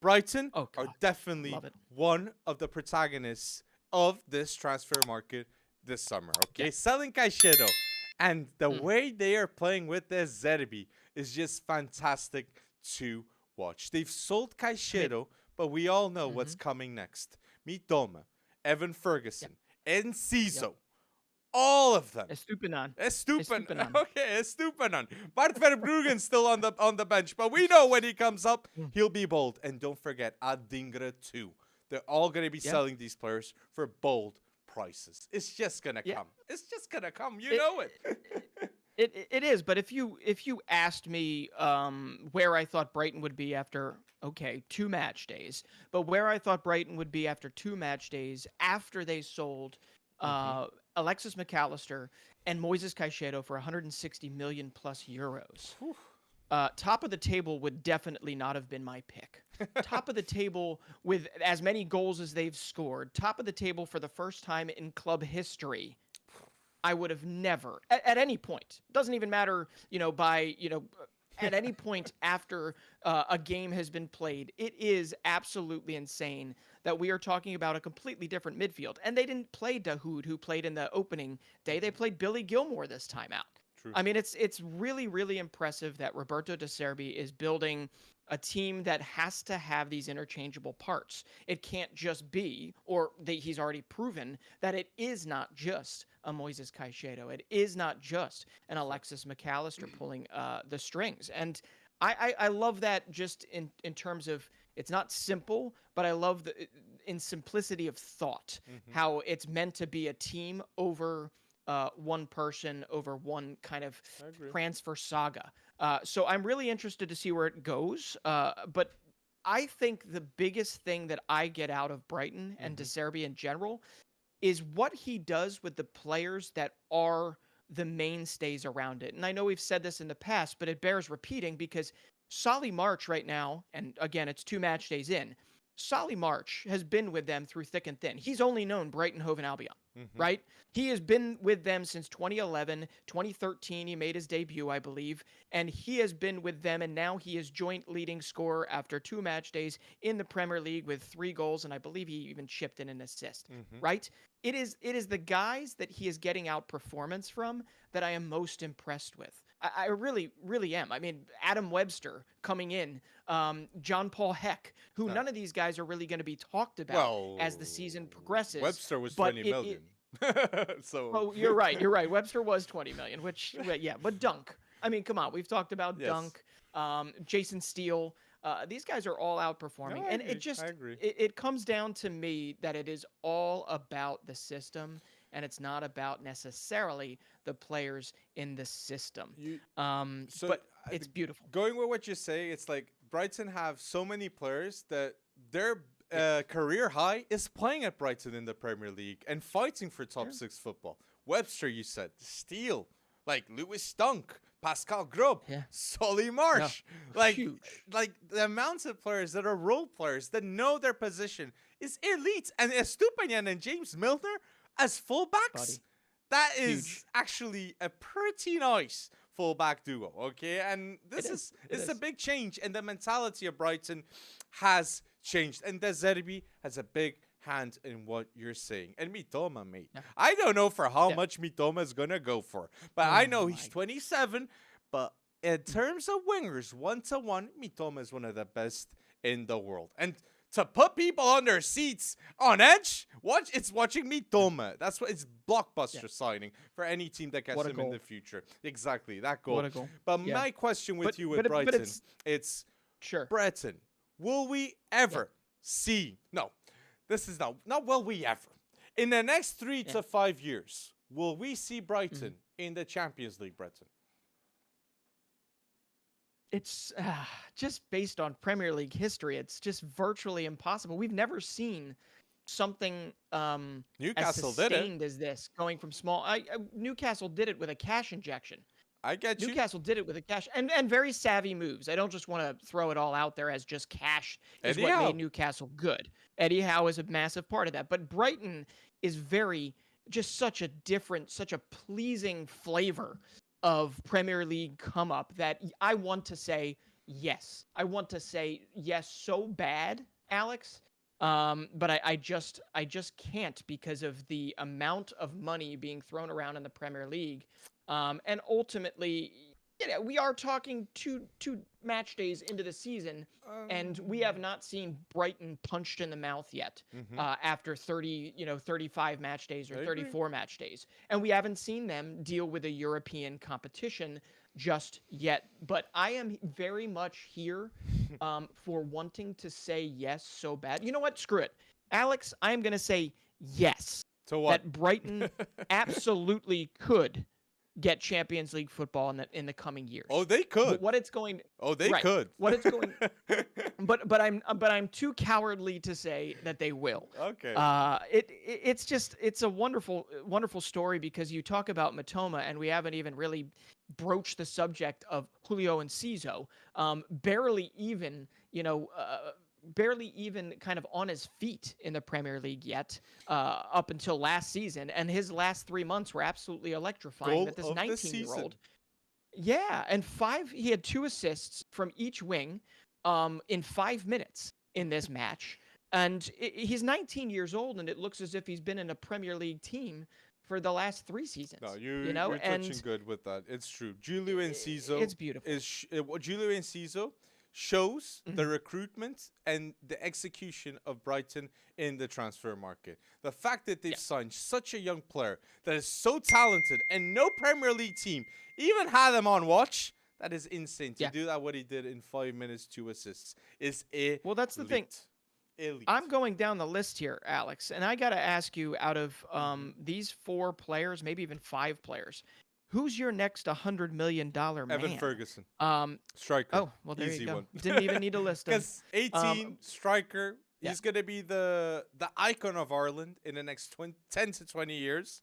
Brighton Oh, are God. definitely Love it. one of the protagonists of this transfer market this summer. Okay, Yeah. selling Caicedo, and the Mm. way they are playing with their Zerbi is just fantastic to watch. They've sold Caicedo, but we all know what's coming next. Mitoma, Evan Ferguson, Enciso, all of them. Estupiñán. Estupiñán. Okay, Estupiñán. Bart Verbruggen's still on the bench, but we know when he comes up, he'll be bold. And don't forget, Adingra too. They're all going to be selling these players for bold prices. It's just going to come. It's just going to come. You know it. It is, but if you asked me where I thought Brighton would be after 2 match days, but where I thought Brighton would be after 2 match days after they sold Alexis McAllister and Moises Caicedo for 160 million plus euros. Top of the table would definitely not have been my pick. Top of the table with as many goals as they've scored. Top of the table for the first time in club history. I would have never, at any point, doesn't even matter, at any point after a game has been played, it is absolutely insane that we are talking about a completely different midfield. And they didn't play Dahoud, who played in the opening day. They played Billy Gilmour this time out. True. I mean, it's really, really impressive that Roberto De Zerbi is building a team that has to have these interchangeable parts. It can't just be, he's already proven that it is not just a Moises Caicedo. It is not just an Alexis McAllister pulling the strings. And I love that just in terms of, it's not simple, but I love in simplicity of thought, how it's meant to be a team over one person, over one kind of transfer saga. So I'm really interested to see where it goes. But I think the biggest thing that I get out of Brighton and De Zerbi in general is what he does with the players that are the mainstays around it. And I know we've said this in the past, but it bears repeating because Solly March right now, and again, it's 2 match days in, Solly March has been with them through thick and thin. He's only known Brighton, Hove, and Albion, right? He has been with them since 2011. 2013, he made his debut, I believe. And he has been with them, and now he is joint leading scorer after 2 match days in the Premier League with 3 goals, and I believe he even chipped in an assist, right? It is the guys that he is getting out performance from that I am most impressed with. I really, really am. I mean, Adam Webster coming in, John Paul Heck, who none of these guys are really going to be talked about as the season progresses. Webster was 20 million. Oh, you're right. You're right. Webster was 20 million, which, but Dunk. I mean, come on. We've talked about Dunk, Jason Steele. These guys are all outperforming. No, and I agree. It comes down to me that it is all about the system, and it's not about necessarily the players in the system. But it's beautiful. Going with what you say, it's like Brighton have so many players that their career high is playing at Brighton in the Premier League and fighting for top 6 football. Webster, you said, Steele, like Lewis Dunk, Pascal Grob, Solly March, huge. Like the amounts of players that are role players that know their position is elite. And Estupiñán and James Milner as fullbacks, that is actually a pretty nice fullback duo, okay? And it's a big change, and the mentality of Brighton has changed. And De Zerbi has a big hand in what you're saying. And Mitoma, mate. Yeah. I don't know for how much Mitoma is going to go for, but I know he's 27. But in terms of wingers, 1-to-1, Mitoma is one of the best in the world. And to put people on their seats on edge, watching Mitoma. That's what it's blockbuster signing for any team that gets him in the future. Exactly, that goal. What a goal. But my question with you with Brighton, it's Brighton, will we ever see... No, this is not will we ever. In the next 3 to 5 years, will we see Brighton in the Champions League, Brighton? It's just based on Premier League history. It's just virtually impossible. We've never seen something Newcastle as sustained as this, going from small. Newcastle did it with a cash injection. I get you. Newcastle did it with a cash and very savvy moves. I don't just want to throw it all out there as just cash is what made Newcastle good. Eddie Howe is a massive part of that. But Brighton is just such a different, such a pleasing flavor of Premier League come up that I want to say yes. I want to say yes so bad, Alex. But I just can't because of the amount of money being thrown around in the Premier League. And ultimately, we are talking two match days into the season, and we have not seen Brighton punched in the mouth yet. After 35 match days or 34 match days, and we haven't seen them deal with a European competition just yet. But I am very much here for wanting to say yes so bad. You know what? Screw it, Alex. I am going to say yes. So what? That Brighton absolutely could get Champions League football in the coming years. Oh, they could. But what it's going. Oh, they right, could. What it's going. but I'm too cowardly to say that they will. Okay. It's a wonderful story because you talk about Mitoma and we haven't even really broached the subject of Julio and Enciso. Barely even kind of on his feet in the Premier League yet, up until last season. And his last 3 months were absolutely electrifying. Goal that this of the 19-year-old. Yeah, and he had 2 assists from each wing in 5 minutes in this match. And he's 19 years old, and it looks as if he's been in a Premier League team for the last 3 seasons. No, you're touching good with that. It's true. Julio Enciso. It's beautiful. Julio Enciso shows the recruitment and the execution of Brighton in the transfer market. The fact that they've signed such a young player that is so talented and no Premier League team even had him on watch, that is insane. To do that, what he did in 5 minutes, 2 assists, is elite. Well, that's the thing. Elite. I'm going down the list here, Alex, and I got to ask you, out of these 4 players, maybe even 5 players, who's your next $100 million man? Evan Ferguson. Striker. Oh, well, there Easy you go. one. Didn't even need to list him. Because 18, striker. He's going to be the icon of Ireland in the next 10 to 20 years.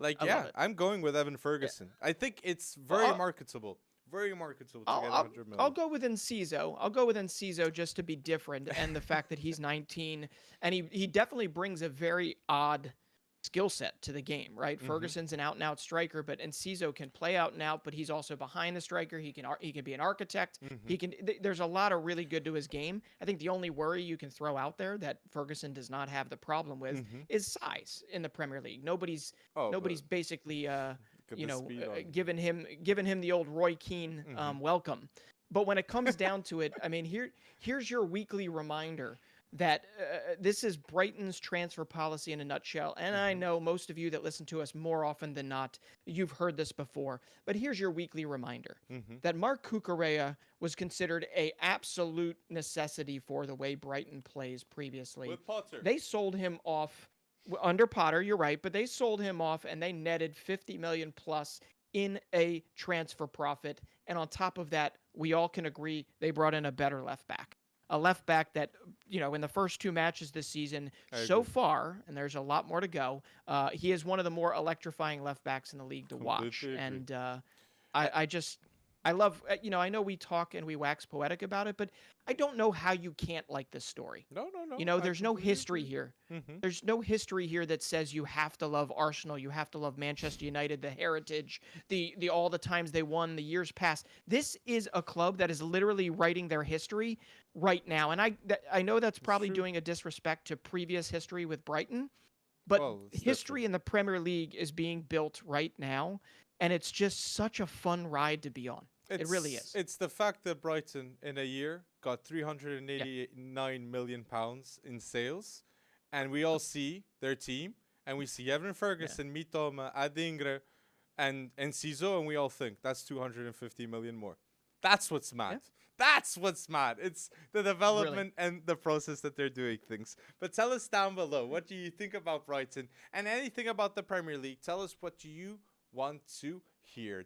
I'm going with Evan Ferguson. I think it's very marketable. Very marketable to get 100 million. I'll go with Enciso. I'll go with Enciso just to be different, and the fact that he's 19, and he definitely brings a very odd skill set to the game, right? Ferguson's an out-and-out striker, but Enciso can play out and out, but he's also behind the striker. He can be an architect. There's a lot of really good to his game. I think the only worry you can throw out there that Ferguson does not have the problem with is size in the Premier League. Nobody's basically giving him the old Roy Keane welcome. But when it comes down to it, I mean, here's your weekly reminder that this is Brighton's transfer policy in a nutshell. And I know most of you that listen to us more often than not, you've heard this before. But here's your weekly reminder that Mark Cucurella was considered a absolute necessity for the way Brighton plays previously. With Potter. They sold him off under Potter, you're right, but they sold him off and they netted 50 million plus in a transfer profit. And on top of that, we all can agree they brought in a better left back. A left back that, in the first 2 matches this season so far, and there's a lot more to go, he is one of the more electrifying left backs in the league to watch. And I love, I know we talk and we wax poetic about it, but I don't know how you can't like this story. No. There's no history here. There's no history here that says you have to love Arsenal, you have to love Manchester United, the heritage, the all the times they won, the years past. This is a club that is literally writing their history right now. And I know that's probably doing a disrespect to previous history with Brighton, but history in the Premier League is being built right now. And it's just such a fun ride to be on. It really is. It's the fact that Brighton, in a year, got £389 million in sales. And we all see their team. And we see Evan Ferguson, Mitoma, Adingra, and Enciso. And we all think, that's 250 million more. That's what's mad. Yeah. That's what's mad. It's the development and the process that they're doing things. But tell us down below, what do you think about Brighton? And anything about the Premier League. Tell us what you want to hear.